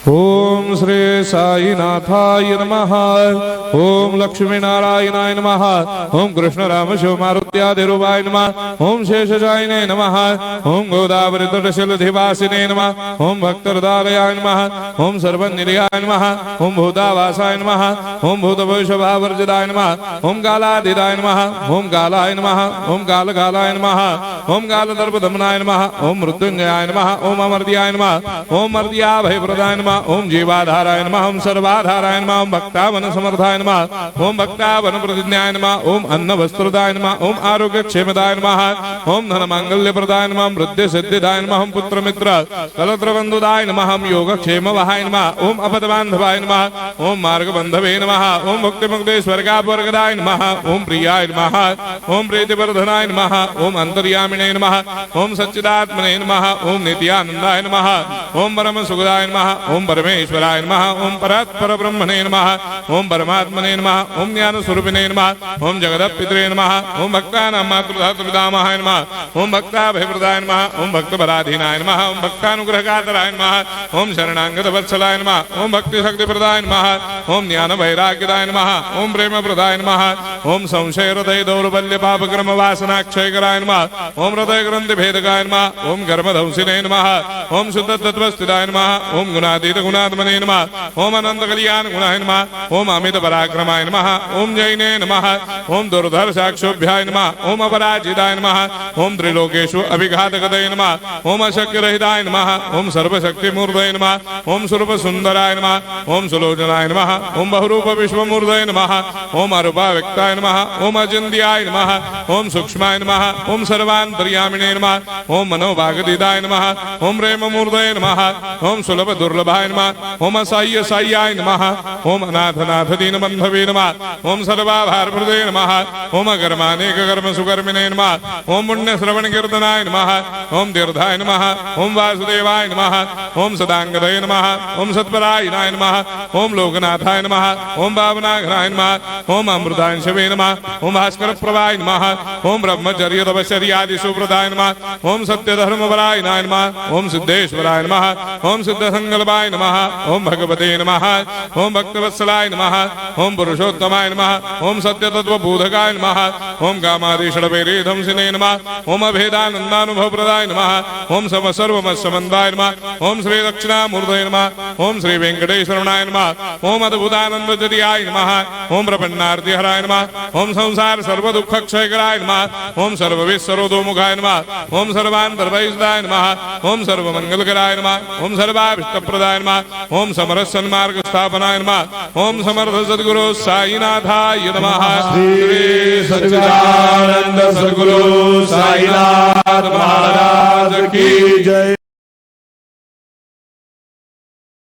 ओम श्री साईनाथाय नमः। ओम लक्ष्मी नारायणाय नमः। ओम कृष्ण राम शिव मारुत्यादिरूपाय नमः। ओम शेषशायिने नमः। ओम गोदावरी तटशिलधिवासिने नमः। ओम भक्तहृदयाय नमः। ओम सर्वनिलयाय नमः। ओम भूतावासाय नमः। ओम भूतभविष्यभावर्जिताय नमः। ओम कालाधीराय नमः। ओम कालाय नमः। ओम कालकालाय नमः। ओम कालदर्पदमनाय नमः। ओम मृत्युंजयाय नमः। ओम अमर्त्याय नमः। ओम मर्त्याभयप्रदाय नमः। ओम जीवाधाराय नमः। ओम सर्वाधाराय नमः। ओम भक्तावन समर्थाय नमः। ओम भक्तावन प्रतिज्ञाय नमः। ओम अन्न वस्त्रदाय नमः। ओम आरोग्य क्षेमदाय नमः। ओम धन मांगल्य प्रदाय नमः। ओम वृद्धि सिद्धिदाय नमः। ओम पुत्र मित्र कलत्र बंधुदाय नमः। ओम योग क्षेम वहाय नमः। ओम अपद बांधवाय नमः। ओम मार्ग बंधवे नमः। ओम मुक्ति मुक्ति स्वर्गापवर्गदाय नमः। ओम प्रियाय नमः। ओम प्रीतिवर्धनाय नमः। ओम अंतर्यामिने नमः। ओम सच्चिदात्मने नमः। ओम नित्यानंदाय नमः। ओम परम सुखदाय नमः। ओम परमेश्वराय नमः। ओम परात्पर ब्रह्मणे नमः। ओम परमात्मने नमः। ओम ज्ञान स्वरूपिणे नमः। ओम जगदपितरे नमः। ओम भक्तानां मातृधातृपितामहाय नमः। ओम भक्ताभयप्रदाय नमः। ओम भक्तपराधीनाय नमः। ओम भक्तानुग्रहकातराय नमः। ओम शरणागत वत्सलाय नमः। ओम भक्ति शक्ति प्रदाय नमः। ओम ज्ञान वैराग्यदाय नमः। ओम प्रेम प्रदाय नमः। ओम संशय हृदय दौर्बल्य पाप कर्म वासना क्षयकराय नमः। ओम हृदय ग्रंथि भेदकाय नमः। ओम कर्मधंसिने नमः। ओम शुद्ध तत्वस्थिताय नमः। ओम गुणातीत गुणात्मने नमः। ओम अनंत कल्याण गुणाय नमः। ओम अमित पराक्रमाय नमः। ओम जैने नमः। ओम दुर्धर साक्षोभ्याय नमः। ओम अपराजिताय नमः। ओम त्रिलोकेषु अभिघातगतये नमः। ओम अशक्य रहिताय नमः। ओम सर्वशक्ति मूर्तये नमः। ओम स्वरूप सुंदराय नमः। ओम सुलोचनाय नमः। ओम बहुरूप विश्वमूर्तये नमः। ओम अरूपाव्यक्ताय नमः। ओम अचिन्त्याय नमः। ओम सूक्ष्माय नमः। ओम सर्वान्तर्यामिने नमः। ओम मनोभागदिदाय नमः। ओम प्रेम मूर्तये नमः। ओम सुलभ दुर्लभाय नमः। ओम असह्य साह्याय नमः। ओम अनाथनाथ दीनबन्धवे नमः। ओम सर्वाभारप्रदे नमः। ओम अकर्मानेक कर्म सुकर्मिणे नमः। ओम पुण्य श्रवण कीर्तनाय नमः। ओम तीर्थाय नमः। ओम वासुदेवाय नमः। ओम सदांगदये नमः। ओम सत्परायणाय नमः। ओम लोकनाथाय नमः। ओम भावनाघ्नाय नमः। ओम अमृतांशवे नमः। ओम भास्कर प्रभाय नमः। ओम ब्रह्मचर्य तपश्चर्यादि सुप्रदाय नमः। ओम सत्य धर्मपरायणाय नमः। ओम सिद्धेश्वराय नमः। ओम सिद्ध संकल्पाय नमः। ओम भगवते नमः। ओम भक्तवत्सलाय नमः। ओम पुरुषोत्तमाय नमः। ओम सत्य तत्व बोधकाय नमः। ओम कामादिषडवेरेधंसिने नमः। ओम अभेदानंदानुभव प्रदाय नमः। ओम सम सर्वमस्समन्दाय नमः। ओम श्री दक्षिणामूर्तये नमः। ओम श्री वेंकटेश्वरनाय नमः। ओम अद्भुतानंदजरियाय नमः। ओम प्रपन्नार्तिहराय नमः। ओम संसार सर्व दुख क्षयकराय नमः। ओम सर्वविश्वरोधोमुखाय नमः। ओम सर्वान्तर्वैसदाय नमः। ओम सर्वमंगलकराय नमः। ओम सर्वाभिष्टप्रदाय नमः। ओम समरस सन्मार्ग स्थापनाय नमः। ओम समर्थ सद्गुरु साईनाथाय नमः। श्री सच्चिदानंद सद्गुरु साईनाथ महाराज की जय।